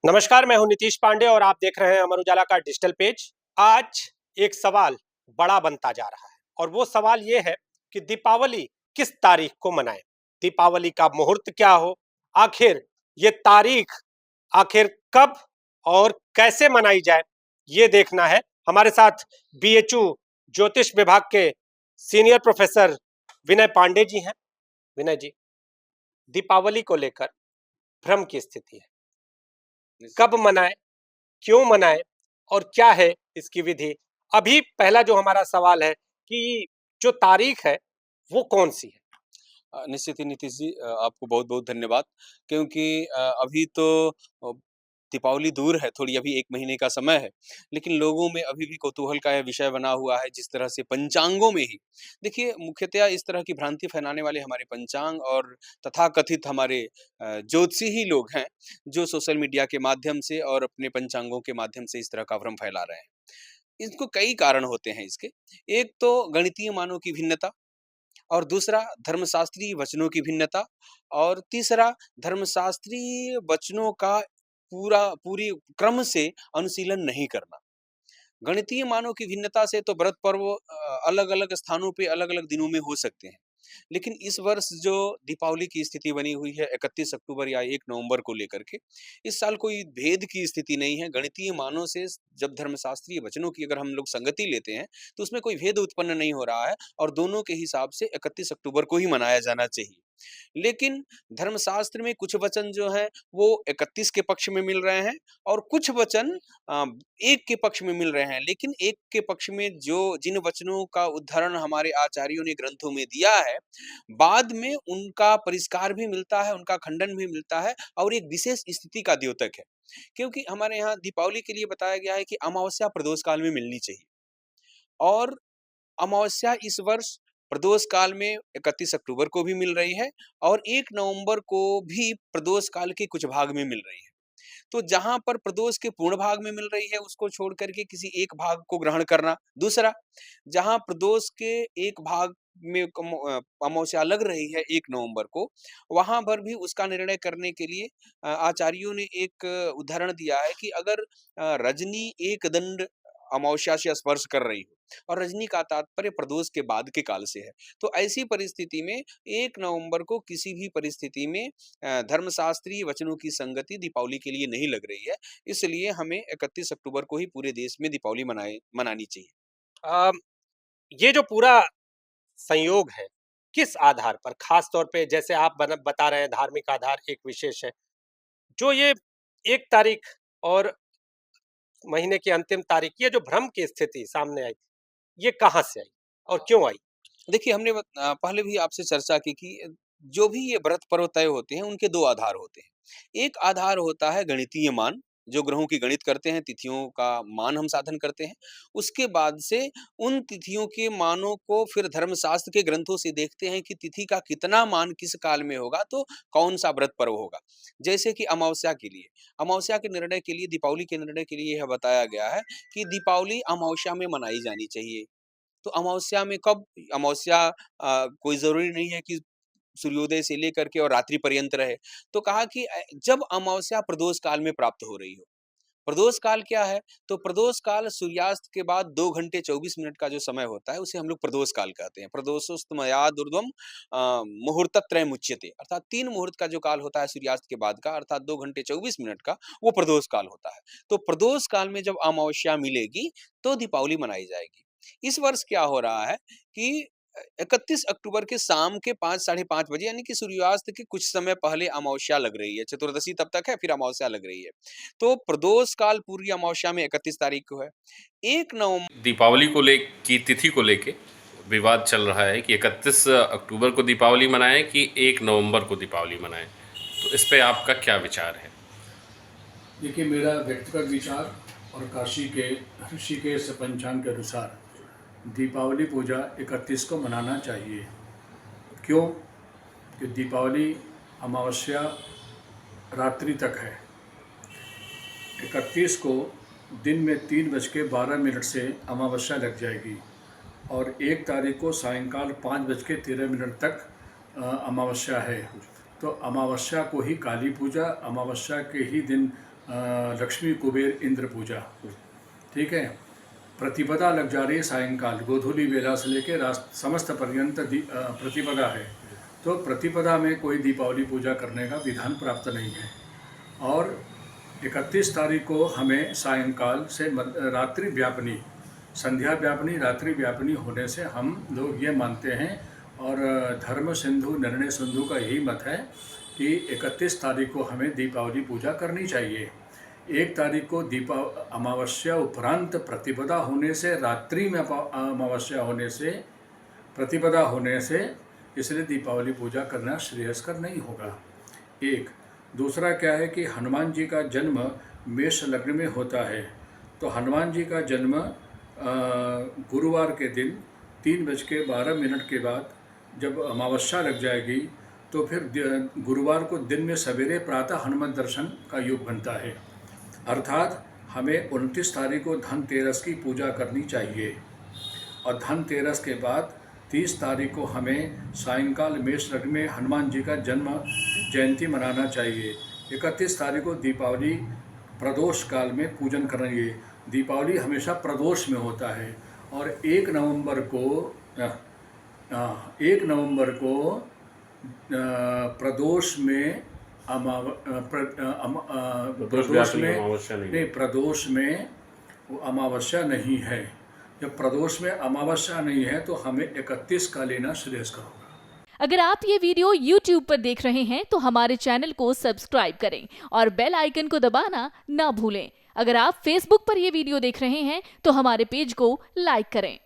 नमस्कार, मैं हूं नीतीश पांडे और आप देख रहे हैं अमर उजाला का डिजिटल पेज। आज एक सवाल बड़ा बनता जा रहा है और वो सवाल ये है कि दीपावली किस तारीख को मनाएं? दीपावली का मुहूर्त क्या हो? आखिर ये तारीख आखिर कब और कैसे मनाई जाए, ये देखना है। हमारे साथ बीएचयू ज्योतिष विभाग के सीनियर प्रोफेसर विनय पांडे जी हैं। विनय जी, दीपावली को लेकर भ्रम की स्थिति है। कब मनाएं, क्यों मनाएं और क्या है इसकी विधि? अभी पहला जो हमारा सवाल है कि जो तारीख है वो कौन सी है? निश्चित ही नीतीश जी, आपको बहुत-बहुत धन्यवाद क्योंकि अभी तो अ, दीपावली दूर है, थोड़ी अभी 1 महीने का समय है, लेकिन लोगों में अभी भी कौतूहल का यह विषय बना हुआ है जिस तरह से पंचांगों में ही देखिए मुख्यतया इस तरह की भ्रांति फैलाने वाले हमारे पंचांग और तथाकथित हमारे ज्योतिषी ही लोग हैं, जो सोशल मीडिया के माध्यम से और अपने पंचांगों के माध्यम से इस तरह का भ्रम फैला रहे हैं। इनको कई कारण होते हैं इसके, एक तो गणितीय मानों की भिन्नता और दूसरा धर्मशास्त्रीय वचनों की भिन्नता और तीसरा धर्मशास्त्रीय वचनों का पूरी क्रम से अनुशीलन नहीं करना। गणितीय मानों की भिन्नता से तो व्रत पर्व अलग-अलग स्थानों पे अलग-अलग दिनों में हो सकते हैं। लेकिन इस वर्ष जो दीपावली की स्थिति बनी हुई है 31 अक्टूबर या 1 नवंबर को लेकर के, इस साल कोई भेद की स्थिति नहीं है। गणितीय मानों से जब धर्मशास्त्रीय वचनों की अगर हम लोग संगति लेते हैं, तो उसमें कोई भेद उत्पन्न नहीं हो रहा है और दोनों के हिसाब से 31 अक्टूबर को ही मनाया जाना चाहिए। लेकिन धर्मशास्त्र में कुछ वचन जो हैं, वो 31 के पक्ष में मिल रहे हैं और कुछ वचन 1 के पक्ष में मिल रहे हैं। लेकिन 1 के पक्ष में जो जिन वचनों का उद्धरण हमारे आचार्यों ने ग्रंथों में दिया है, बाद में उनका परिष्कार भी मिलता है, उनका खंडन भी मिलता है और एक विशेष स्थिति का द्योतक है। क्योंकि हमारे यहाँ दीपावली के लिए बताया गया है कि अमावस्या प्रदोष काल में मिलनी चाहिए और अमावस्या इस वर्ष प्रदोष काल में 31 अक्टूबर को भी मिल रही है और 1 नवंबर को भी प्रदोष काल के कुछ भाग में मिल रही है। तो जहाँ पर प्रदोष के पूर्ण भाग में मिल रही है, उसको छोड़ कर के किसी एक भाग को ग्रहण करना। दूसरा, जहाँ प्रदोष के एक भाग में अमावस्या लग रही है 1 नवंबर को, वहाँ पर भी उसका निर्णय करने के लिए आचार्यों ने एक उदाहरण दिया है कि अगर रजनी एक दंड अमावस्या से स्पर्श कर रही हो और रजनी का तात्पर्य प्रदोष के बाद के काल से है। तो ऐसी परिस्थिति में 1 नवंबर को किसी भी परिस्थिति में धर्मशास्त्रीय वचनों की संगति दीपावली के लिए नहीं लग रही है। इसलिए हमें 31 अक्टूबर को ही पूरे देश में दीपावली मनानी चाहिए। अ, ये जो पूरा संयोग है, किस आधार पर? खास तौर पे जैसे आप बता रहे हैं धार्मिक आधार एक विशेष है। जो ये 1 तारीख और महीने की अंतिम तारीख, ये जो भ्रम की स्थिति सामने आई, ये कहाँ से आई और क्यों आई? देखिए हमने पहले भी आपसे चर्चा की कि जो भी ये व्रत पर्व तय होते हैं, उनके 2 आधार होते हैं। एक आधार होता है गणितीय मान, जो ग्रहों की गणित करते हैं, तिथियों का मान हम साधन करते हैं। उसके बाद से उन तिथियों के मानों को फिर धर्मशास्त्र के ग्रंथों से देखते हैं कि तिथि का कितना मान किस काल में होगा, तो कौन-सा व्रत पर्व होगा। जैसे कि अमावस्या के निर्णय के लिए, दीपावली के निर्णय के लिए यह बताया गया है कि दीपावली अमावस्या में मनाई जानी चाहिए। तो अमावस्या में कब अमावस्या कोई ज़रूरी नहीं है कि सूर्योदय से लेकर के और रात्रि पर्यंत रहे। तो कहा कि जब अमावस्या प्रदोष काल में प्राप्त हो रही हो। प्रदोष काल क्या है? तो प्रदोष काल सूर्यास्त के बाद 2 घंटे 24 मिनट का जो समय होता है, उसे हम लोग प्रदोष काल कहते हैं। प्रदोषोस्तमयाद ऊर्ध्वम मुहूर्तत्रयम् उच्यते अर्थात 3 मुहूर्त का जो काल होता है सूर्यास्त के बाद का अर्थात 2 घंटे 24 मिनट का, वो प्रदोष काल होता है। तो प्रदोष काल में जब अमावस्या मिलेगी, तो दीपावली मनाई जाएगी। इस वर्ष क्या हो रहा है कि 31 अक्टूबर के शाम के 5 साढ़े 5 बजे यानी कि सूर्यास्त के कुछ समय पहले अमावस्या लग रही है। चतुर्दशी तब तक है, फिर अमावस्या लग रही है। तो प्रदोष काल पूरी अमावस्या में 31 तारीख को है। 1 नवंबर दीपावली को ले की तिथि को लेके विवाद चल रहा है कि 31 अक्टूबर को दीपावली मनाएं कि 1 नवंबर को दीपावली मनाएं। तो इस पे आपका क्या विचार है? देखिए, मेरा व्यक्तिगत विचार और काशी के ऋषिकेश पंचांग के अनुसार दीपावली पूजा 31 को मनाना चाहिए। क्यों? कि दीपावली अमावस्या रात्रि तक है। 31 को दिन में 3:12 से अमावस्या लग जाएगी और 1 तारीख को सायंकाल 5:13 तक अमावस्या है। तो अमावस्या को ही काली पूजा, अमावस्या के ही दिन लक्ष्मी कुबेर इंद्र पूजा, ठीक है। प्रतिपदा लग जा रही है सायंकाल, गोधूली बेला से लेके समस्त पर्यंत प्रतिपदा है। तो प्रतिपदा में कोई दीपावली पूजा करने का विधान प्राप्त नहीं है। और 31 तारीख को हमें सायंकाल से रात्रि व्यापनी, संध्या व्यापनी, रात्रि व्यापनी होने से हम लोग ये मानते हैं, और धर्म सिंधु निर्णय सिंधु का यही मत है कि 31 तारीख को हमें दीपावली पूजा करनी चाहिए। 1 तारीख को अमावस्या उपरांत प्रतिपदा होने से, रात्रि में अमावस्या होने से, प्रतिपदा होने से, इसलिए दीपावली पूजा करना श्रेयस्कर नहीं होगा। एक दूसरा क्या है कि हनुमान जी का जन्म मेष लग्न में होता है। तो हनुमान जी का जन्म गुरुवार के दिन 3:12 के बाद जब अमावस्या लग जाएगी, तो फिर गुरुवार को दिन में सवेरे प्रातः हनुमान दर्शन का योग बनता है। अर्थात हमें 29 तारीख को धनतेरस की पूजा करनी चाहिए, और धनतेरस के बाद 30 तारीख को हमें सायंकाल मेष लग्न में हनुमान जी का जन्म जयंती मनाना चाहिए। 31 तारीख को दीपावली प्रदोष काल में पूजन करेंगे। दीपावली हमेशा प्रदोष में होता है। और 1 नवंबर को प्रदोष में प्रदोष में अमावस्या नहीं है। जब प्रदोष में अमावस्या नहीं है तो हमें 31 का लेना श्रेयस्कर होगा। अगर आप ये वीडियो YouTube पर देख रहे हैं तो हमारे चैनल को सब्सक्राइब करें और बेल आइकन को दबाना ना भूलें। अगर आप Facebook पर ये वीडियो देख रहे हैं तो हमारे पेज को लाइक करें।